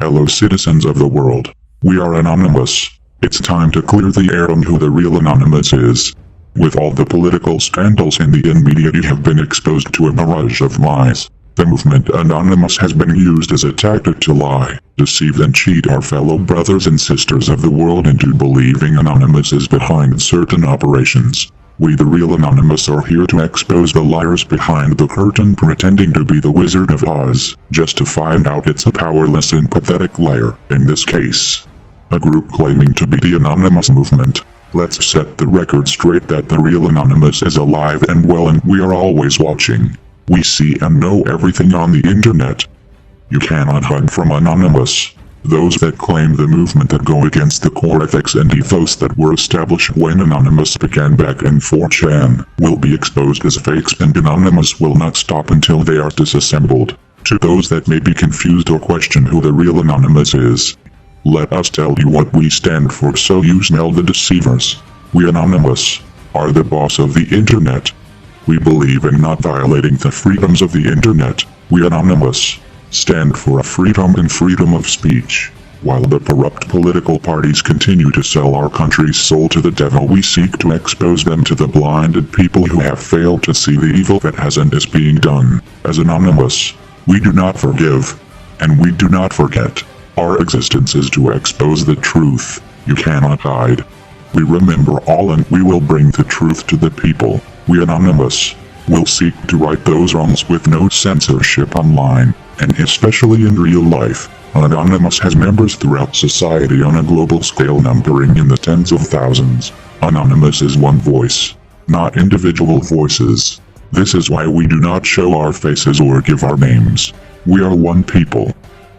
Hello citizens of the world. We are Anonymous. It's time to clear the air on who the real Anonymous is. With all the political scandals in the media, you have been exposed to a barrage of lies. The movement Anonymous has been used as a tactic to lie, deceive and cheat our fellow brothers and sisters of the world into believing Anonymous is behind certain operations. We the real Anonymous are here to expose the liars behind the curtain pretending to be the Wizard of Oz, just to find out it's a powerless and pathetic liar, in this case. A group claiming to be the Anonymous movement. Let's set the record straight that the real Anonymous is alive and well, and we are always watching. We see and know everything on the internet. You cannot hide from Anonymous. Those that claim the movement that go against the core ethics and ethos that were established when Anonymous began back in 4chan will be exposed as fakes, and Anonymous will not stop until they are disassembled. To those that may be confused or question who the real Anonymous is, let us tell you what we stand for so you smell the deceivers. We Anonymous are the boss of the internet. We believe in not violating the freedoms of the internet. We Anonymous stand for a freedom and freedom of speech. While the corrupt political parties continue to sell our country's soul to the devil, we seek to expose them to the blinded people who have failed to see the evil that has and is being done. As Anonymous, we do not forgive, and we do not forget. Our existence is to expose the truth. You cannot hide. We remember all, and we will bring the truth to the people. We Anonymous will seek to right those wrongs with no censorship online, and especially in real life. Anonymous has members throughout society on a global scale numbering in the tens of thousands. Anonymous is one voice, not individual voices. This is why we do not show our faces or give our names. We are one people.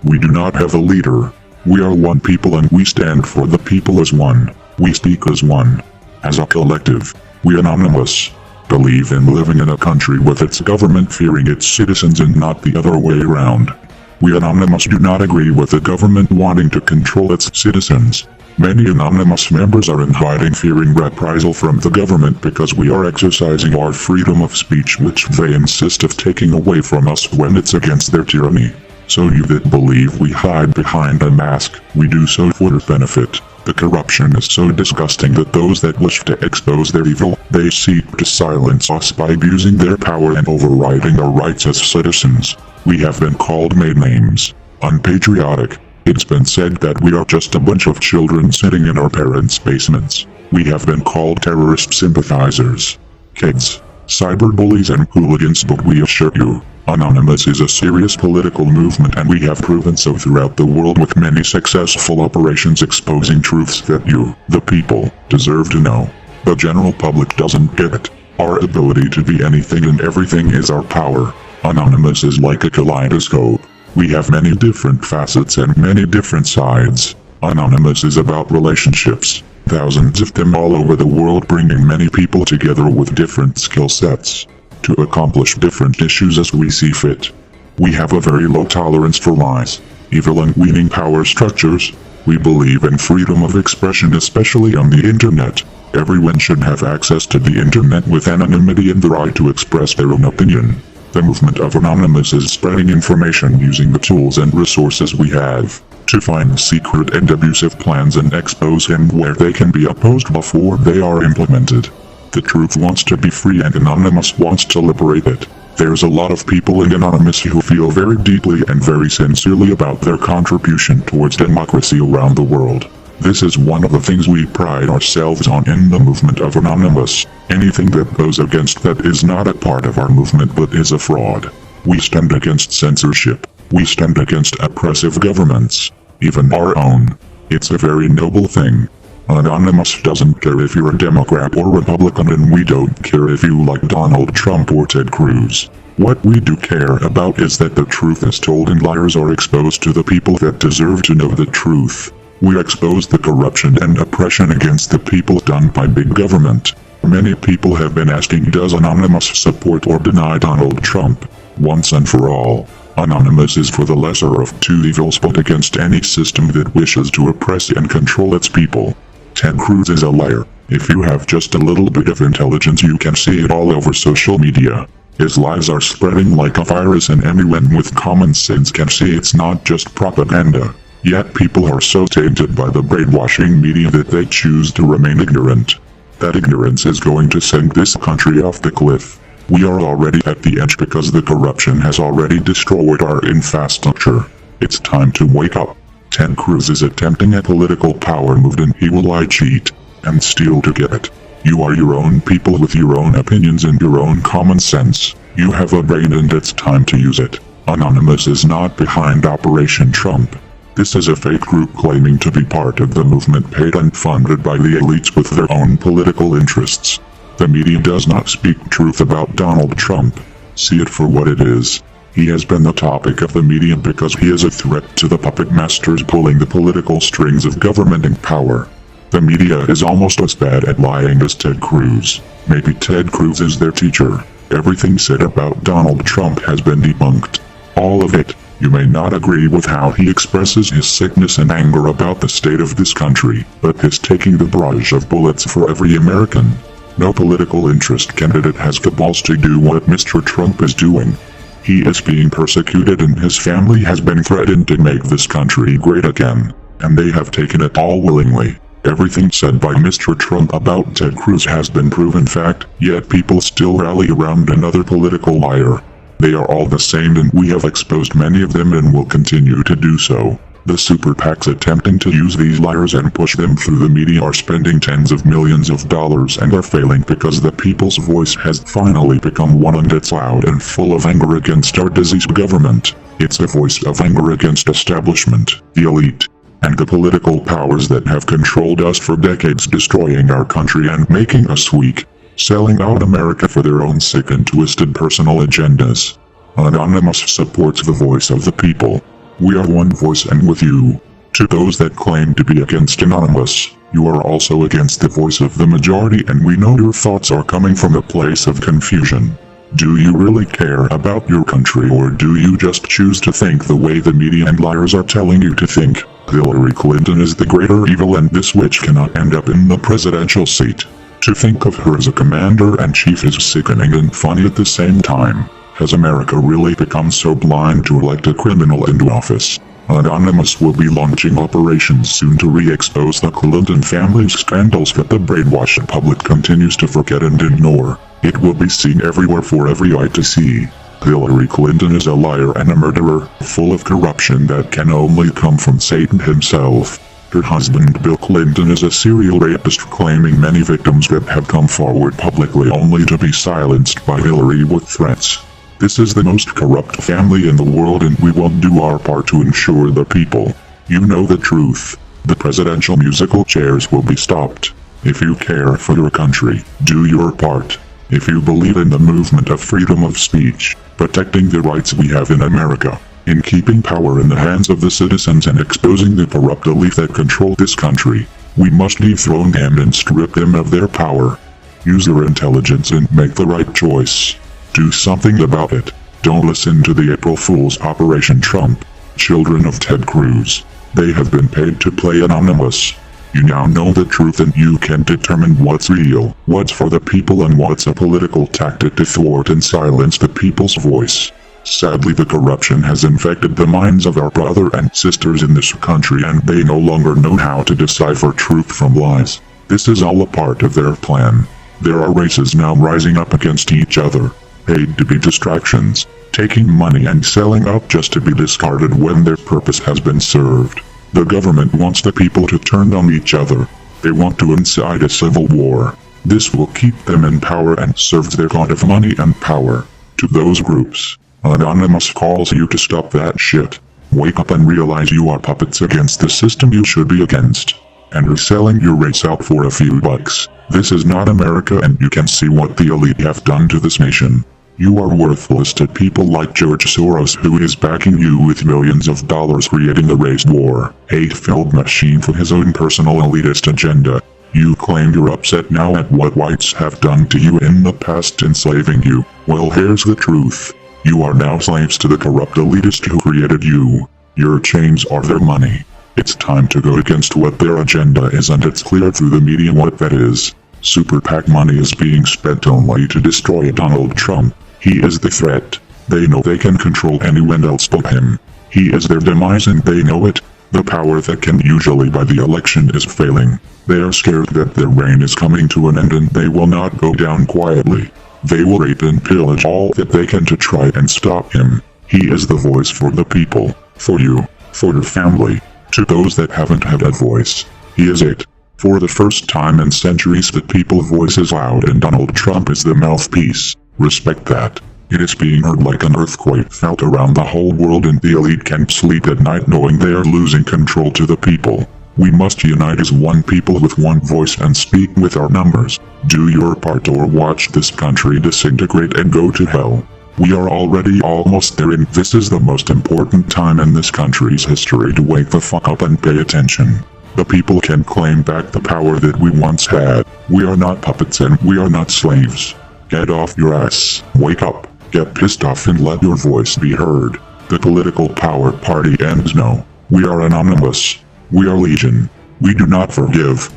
We do not have a leader. We are one people, and we stand for the people as one. We speak as one. As a collective, we Anonymous believe in living in a country with its government fearing its citizens and not the other way around. We Anonymous do not agree with the government wanting to control its citizens. Many Anonymous members are in hiding fearing reprisal from the government because we are exercising our freedom of speech, which they insist of taking away from us when it's against their tyranny. So you that believe we hide behind a mask, we do so for your benefit. The corruption is so disgusting that those that wish to expose their evil, they seek to silence us by abusing their power and overriding our rights as citizens. We have been called made names, unpatriotic. It's been said that we are just a bunch of children sitting in our parents' basements. We have been called terrorist sympathizers, kids, cyberbullies and hooligans, but we assure you, Anonymous is a serious political movement, and we have proven so throughout the world with many successful operations exposing truths that you, the people, deserve to know. The general public doesn't get it. Our ability to be anything and everything is our power. Anonymous is like a kaleidoscope. We have many different facets and many different sides. Anonymous is about relationships, thousands of them all over the world, bringing many people together with different skill sets to accomplish different issues as we see fit. We have a very low tolerance for lies, evil and weaning power structures. We believe in freedom of expression, especially on the internet. Everyone should have access to the internet with anonymity and the right to express their own opinion. The movement of Anonymous is spreading information using the tools and resources we have to find secret and abusive plans and expose them where they can be opposed before they are implemented. The truth wants to be free, and Anonymous wants to liberate it. There's a lot of people in Anonymous who feel very deeply and very sincerely about their contribution towards democracy around the world. This is one of the things we pride ourselves on in the movement of Anonymous. Anything that goes against that is not a part of our movement but is a fraud. We stand against censorship. We stand against oppressive governments, even our own. It's a very noble thing. Anonymous doesn't care if you're a Democrat or Republican, and we don't care if you like Donald Trump or Ted Cruz. What we do care about is that the truth is told and liars are exposed to the people that deserve to know the truth. We expose the corruption and oppression against the people done by big government. Many people have been asking, does Anonymous support or deny Donald Trump? Once and for all, Anonymous is for the lesser of two evils, but against any system that wishes to oppress and control its people. Ted Cruz is a liar. If you have just a little bit of intelligence, you can see it all over social media. His lies are spreading like a virus, and anyone with common sense can see it's not just propaganda. Yet people are so tainted by the brainwashing media that they choose to remain ignorant. That ignorance is going to send this country off the cliff. We are already at the edge because the corruption has already destroyed our infrastructure. It's time to wake up. Ted Cruz is attempting a political power move and he will lie, cheat, and steal to get it. You are your own people with your own opinions and your own common sense. You have a brain and it's time to use it. Anonymous is not behind Operation Trump. This is a fake group claiming to be part of the movement paid and funded by the elites with their own political interests. The media does not speak truth about Donald Trump. See it for what it is. He has been the topic of the media because he is a threat to the puppet masters pulling the political strings of government and power. The media is almost as bad at lying as Ted Cruz. Maybe Ted Cruz is their teacher. Everything said about Donald Trump has been debunked. All of it. You may not agree with how he expresses his sickness and anger about the state of this country, but he's taking the barrage of bullets for every American. No political interest candidate has the balls to do what Mr. Trump is doing. He is being persecuted and his family has been threatened to make this country great again, and they have taken it all willingly. Everything said by Mr. Trump about Ted Cruz has been proven fact, yet people still rally around another political liar. They are all the same and we have exposed many of them and will continue to do so. The super PACs attempting to use these liars and push them through the media are spending tens of millions of dollars and are failing because the people's voice has finally become one and it's loud and full of anger against our diseased government. It's the voice of anger against establishment, the elite, and the political powers that have controlled us for decades, destroying our country and making us weak, selling out America for their own sick and twisted personal agendas. Anonymous supports the voice of the people. We are one voice and with you. To those that claim to be against Anonymous, you are also against the voice of the majority and we know your thoughts are coming from a place of confusion. Do you really care about your country or do you just choose to think the way the media and liars are telling you to think? Hillary Clinton is the greater evil and this witch cannot end up in the presidential seat. To think of her as a commander-in-chief is sickening and funny at the same time. Has America really become so blind to elect a criminal into office? Anonymous will be launching operations soon to re-expose the Clinton family's scandals that the brainwashed public continues to forget and ignore. It will be seen everywhere for every eye to see. Hillary Clinton is a liar and a murderer, full of corruption that can only come from Satan himself. Her husband Bill Clinton is a serial rapist claiming many victims that have come forward publicly only to be silenced by Hillary with threats. This is the most corrupt family in the world and we won't do our part to ensure the people. You know the truth. The presidential musical chairs will be stopped. If you care for your country, do your part. If you believe in the movement of freedom of speech, protecting the rights we have in America, in keeping power in the hands of the citizens and exposing the corrupt elite that control this country, we must dethrone them and strip them of their power. Use your intelligence and make the right choice. Do something about it. Don't listen to the April Fool's Operation Trump. Children of Ted Cruz. They have been paid to play anonymous. You now know the truth and you can determine what's real, what's for the people and what's a political tactic to thwart and silence the people's voice. Sadly, the corruption has infected the minds of our brother and sisters in this country and they no longer know how to decipher truth from lies. This is all a part of their plan. There are races now rising up against each other. Paid to be distractions, taking money and selling out just to be discarded when their purpose has been served. The government wants the people to turn on each other. They want to incite a civil war. This will keep them in power and serves their god of money and power. To those groups, Anonymous calls you to stop that shit. Wake up and realize you are puppets against the system you should be against. And are selling your race out for a few bucks. This is not America and you can see what the elite have done to this nation. You are worthless to people like George Soros, who is backing you with millions of dollars, creating a race war, hate-filled machine for his own personal elitist agenda. You claim you're upset now at what whites have done to you in the past, enslaving you. Well, here's the truth. You are now slaves to the corrupt elitist who created you. Your chains are their money. It's time to go against what their agenda is and it's clear through the media what that is. Super PAC money is being spent only to destroy Donald Trump. He is the threat. They know they can control anyone else but him. He is their demise and they know it. The power that can usually buy the election is failing. They are scared that their reign is coming to an end and they will not go down quietly. They will rape and pillage all that they can to try and stop him. He is the voice for the people, for you, for your family. To those that haven't had a voice, he is it. For the first time in centuries the people's voice is loud and Donald Trump is the mouthpiece. Respect that. It is being heard like an earthquake felt around the whole world and the elite can't sleep at night knowing they are losing control to the people. We must unite as one people with one voice and speak with our numbers. Do your part or watch this country disintegrate and go to hell. We are already almost there and this is the most important time in this country's history to wake the fuck up and pay attention. The people can claim back the power that we once had. We are not puppets and we are not slaves. Get off your ass, wake up, get pissed off and let your voice be heard. The political power party ends now. We are anonymous. We are legion. We do not forgive.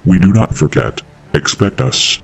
We do not forget. Expect us.